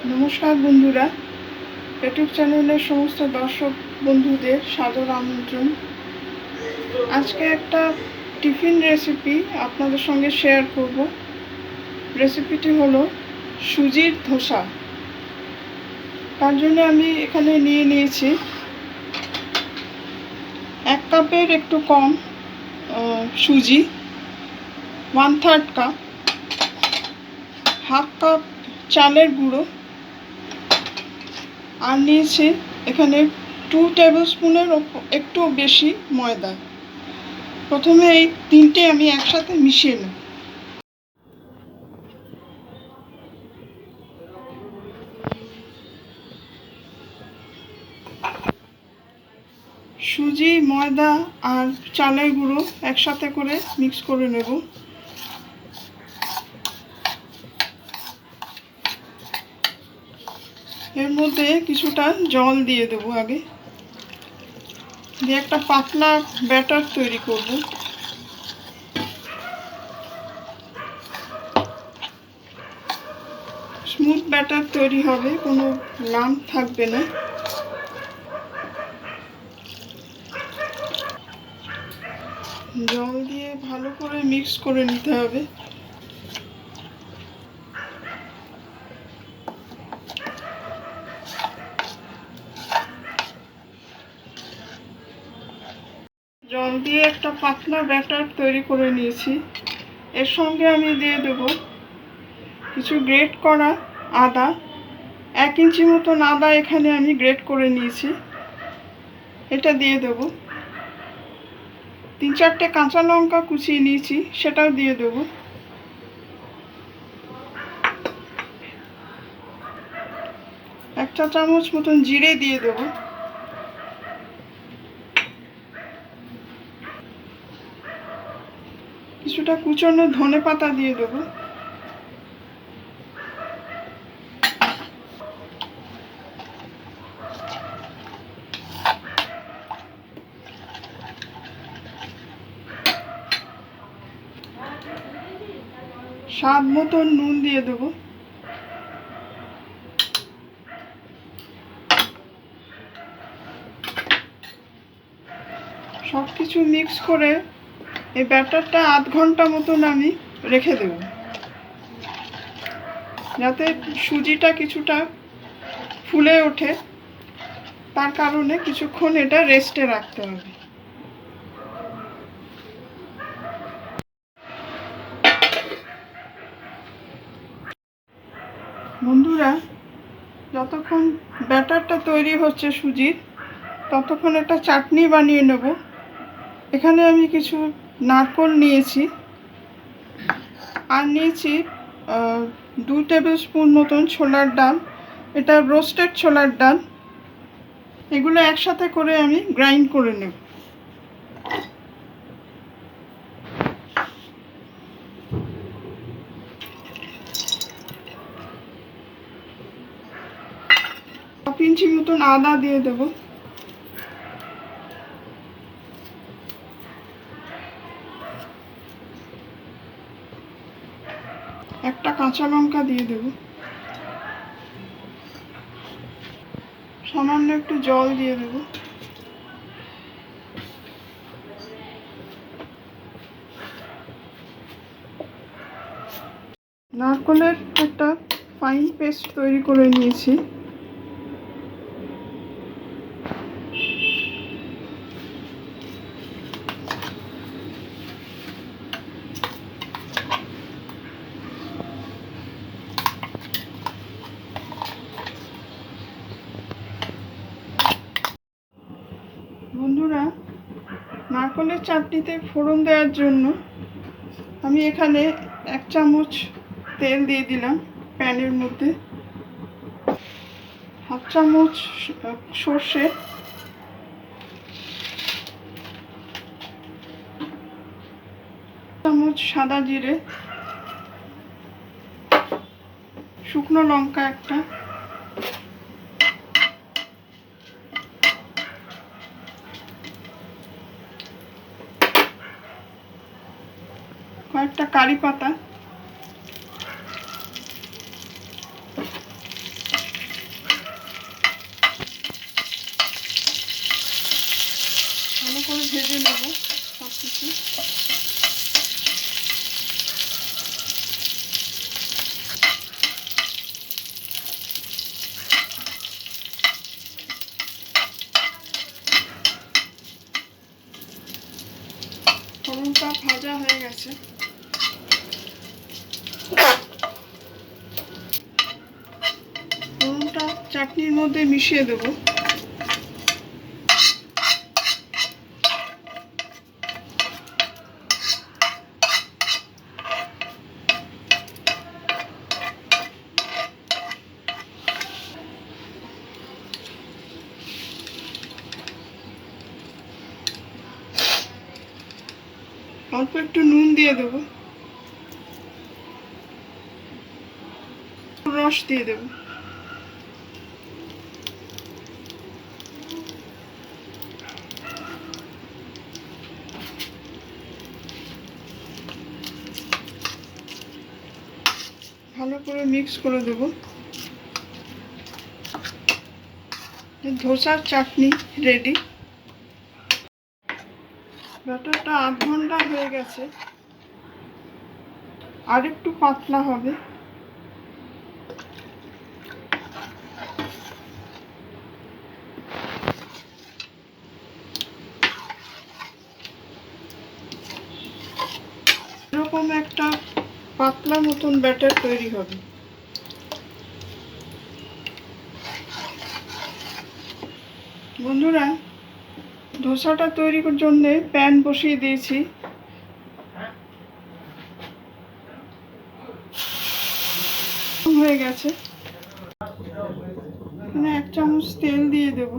নমস্কার বন্ধুরা, ইউটিউব চ্যানেলের সমস্ত দর্শক বন্ধুদের সাদর আমন্ত্রণ। আজকে একটা টিফিন রেসিপি আপনাদের সঙ্গে শেয়ার করব। রেসিপিটি হলো সুজির ধোসা। তার জন্য আমি এখানে নিয়েছি 1 কাপের একটু কম সুজি, 1/3 কাপ, 1/2 কাপ চালের গুঁড়ো, আর নিয়েছি এখানে 2 টেবিল স্পুনের একটু বেশি ময়দা। প্রথমে এই তিনটে আমি একসাথে মিশিয়ে নেব। সুজি, ময়দা আর চালের গুঁড়ো একসাথে করে মিক্স করে নেব। এর মধ্যে কিছুটা জল দিয়ে দেবো আগে, দিয়ে একটা পাতলা ব্যাটার তৈরি করব। স্মুথ ব্যাটার তৈরি হবে, কোনো লাম্প থাকবে না। জল দিয়ে ভালো করে মিক্স করে নিতে হবে। জল দিয়ে একটা পাতলা ব্যাটার তৈরি করে নিয়েছি। এর সঙ্গে আমি দিয়ে দেবো কিছু গ্রেট করা আদা, 1 ইঞ্চি মতন আদা এখানে আমি গ্রেট করে নিয়েছি, এটা দিয়ে দেবো। 3-4টে কাঁচা লঙ্কা কুচিয়ে নিয়েছি, সেটাও দিয়ে দেবো। এক চা চামচ মতন জিরে দিয়ে দেবো। কিছুটা কুচনো ধনেপাতা দিয়ে দেবো। স্বাদ মতন নুন দিয়ে দেবো। সব কিছু মিক্স করে এই ব্যাটারটা আধ ঘন্টা মতন আমি রেখে দেব, যাতে সুজিটা কিছুটা ফুলে ওঠে। তার কারণে কিছুক্ষণ এটা রেস্টে রাখতে হবে। বন্ধুরা, যতক্ষণ ব্যাটারটা তৈরি হচ্ছে সুজির, ততক্ষণ একটা চাটনি বানিয়ে নেব। এখানে আমি কিছু নারকেল নিয়েছি, আর নিয়েছি 2 টেবিল স্পুন মতন ছোলার ডাল। এটা রোস্টেড ছোলার ডাল। এগুলো একসাথে করে আমি গ্রাইন্ড করে নেব। হাফ ইঞ্চি মতন আদা দিয়ে দেবো। একটা কাঁচা লঙ্কা দিয়ে দেব। সামান্য একটু জল দিয়ে দেব। নারকেলের একটা ফাইন পেস্ট তৈরি করে নিয়েছি। বন্ধুরা, নারকেলের চাটনিতে ফোড়ন দেওয়ার জন্য আমি এখানে 1 চামচ তেল দিয়ে দিলাম প্যানের মধ্যে। হাফ চামচ সর্ষে, চামচ সাদা জিরে, শুকনো লঙ্কা একটা, কয়েকটা কারি পাতা, করে ভেজে নেব সব কিছু। ফোড়নটা ভাজা হয়ে গেছে। ফোড়নটা চাটনির মধ্যে মিশিয়ে দেব। অল্প একটু নুন দিয়ে দেব, রস দিয়ে দেব। ভালো করে মিক্স করে দেব। ধোসার চাটনি রেডি। ব্যাটারটা আধ ঘন্টা হয়ে গেছে, আর একটু পাতলা হবে। এরকম একটা পাতলা মতন ব্যাটার তৈরি হবে। বন্ধুরা, ধোসাটা তৈরির জন্য প্যান বসিয়ে দিয়েছি। হয়ে গেছে, এখানে 1 চামচ তেল দিয়ে দেব।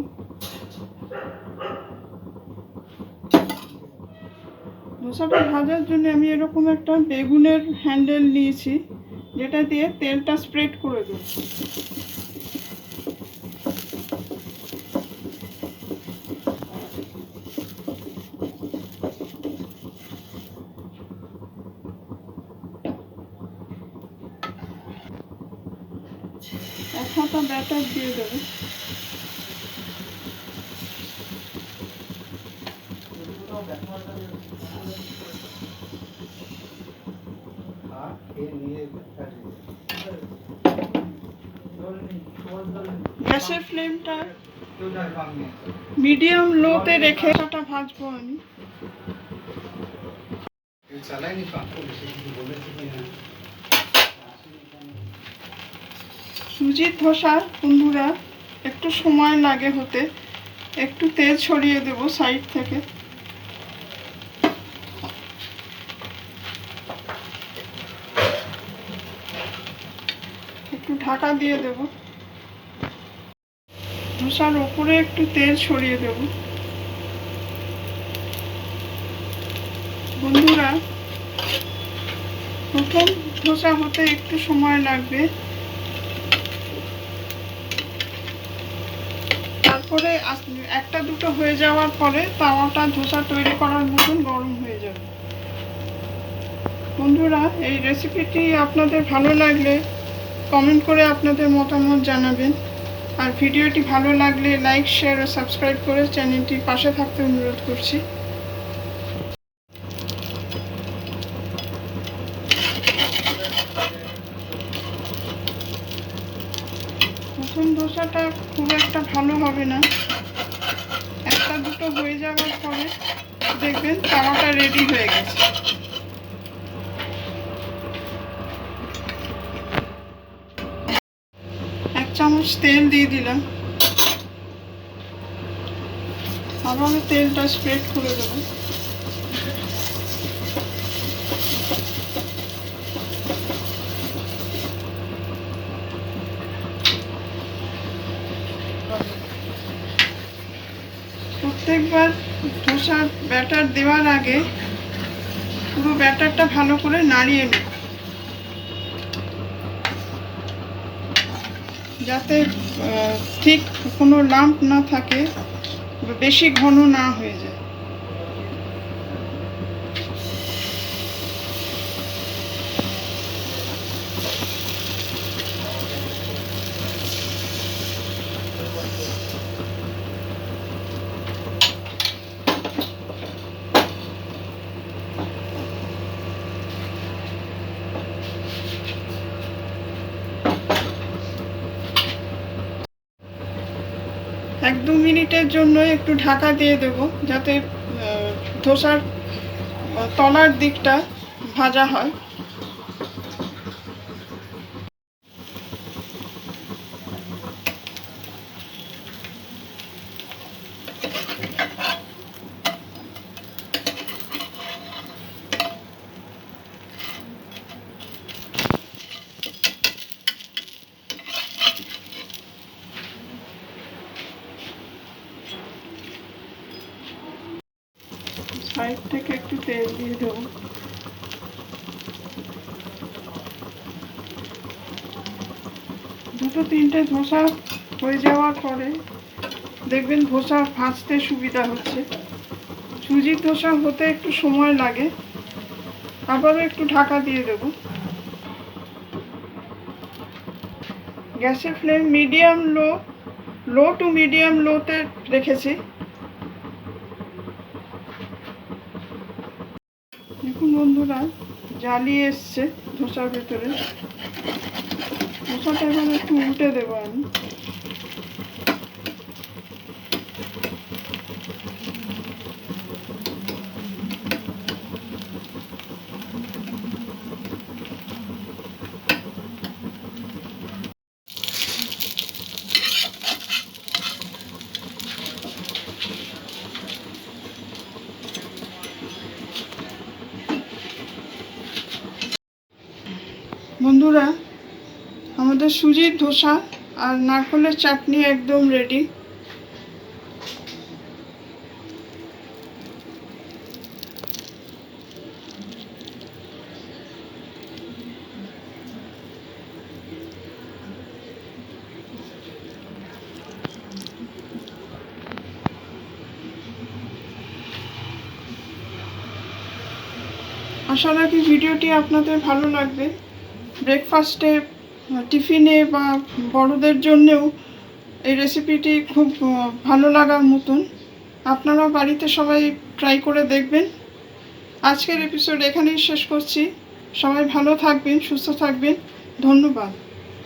ধোসাটা ভাজার জন্য আমি এরকম একটা বেগুনের হ্যান্ডেল নিয়েছি, যেটা দিয়ে তেলটা স্প্রেড করে দেব। এক হাতা ব্যাটার দিয়ে দেবো। গ্যাসের ফ্লেমটা মিডিয়াম লোতে রেখে ওটা ভাজবো আমি। সুজির ধোসা বন্ধুরা একটু সময় লাগে হতে। একটু তেল ছড়িয়ে দেব সাইড থেকে। একটু ঢাকা দিয়ে দেব। ধোসার উপরে একটু তেল ছড়িয়ে দেব। বন্ধুরা, প্রথম ধোসা হতে একটু সময় লাগবে, তারপরে একটা দুটো হয়ে যাওয়ার পরে তাওয়াটা ধোসা তৈরি করার মতন গরম হয়ে যাবে। বন্ধুরা, এই রেসিপিটি আপনাদের ভালো লাগলে কমেন্ট করে আপনাদের মতামত জানাবেন। আর ভিডিওটি ভালো লাগলে লাইক, শেয়ার ও সাবস্ক্রাইব করে চ্যানেলটির পাশে থাকতে অনুরোধ করছি। প্রথম ধোসাটা খুব একটা ভালো হবে না, একটা দুটো হয়ে যাওয়ার পরে দেখবেন তাওয়াটা রেডি হয়ে গেছে। এক চামচ তেল দিয়ে দিলাম, আবার তেলটা স্প্রেড করে দেবো। প্রত্যেকবার ধোসার ব্যাটার দেওয়ার আগে পুরো ব্যাটারটা ভালো করে নাড়িয়ে নেব, যাতে ঠিক কোনো লাম্প না থাকে, বেশি ঘন না হয়ে যায়। 1-2 মিনিটের জন্য একটু ঢাকা দিয়ে দেব, যাতে ধোসার তলার দিকটা ভাজা হয়। সাইড থেকে একটু তেল দিয়ে দেব। দুটো তিনটে ধোসা হয়ে যাওয়ার পরে দেখবেন ধোসা ভাজতে সুবিধা হচ্ছে। সুজির ধোসা হতে একটু সময় লাগে। আবারও একটু ঢাকা দিয়ে দেব। গ্যাসের ফ্লেম লো টু মিডিয়াম লোতে রেখেছি। দেখুন বন্ধুরা, জ্বালিয়ে এসছে ধোসার ভেতরে। ধোসাটা এবার একটু উল্টে দেবো আমি। বন্ধুরা, আমাদের সুজির ধোসা আর নারকেলের চাটনি একদম রেডি। আশা রাখি ভিডিওটি আপনাদের ভালো লাগবে। ব্রেকফাস্টে, টিফিনে বা বড়দের জন্যেও এই রেসিপিটি খুব ভালো লাগার মতন। আপনারাও বাড়িতে সবাই ট্রাই করে দেখবেন। আজকের এপিসোড এখানেই শেষ করছি। সবাই ভালো থাকবেন, সুস্থ থাকবেন। ধন্যবাদ।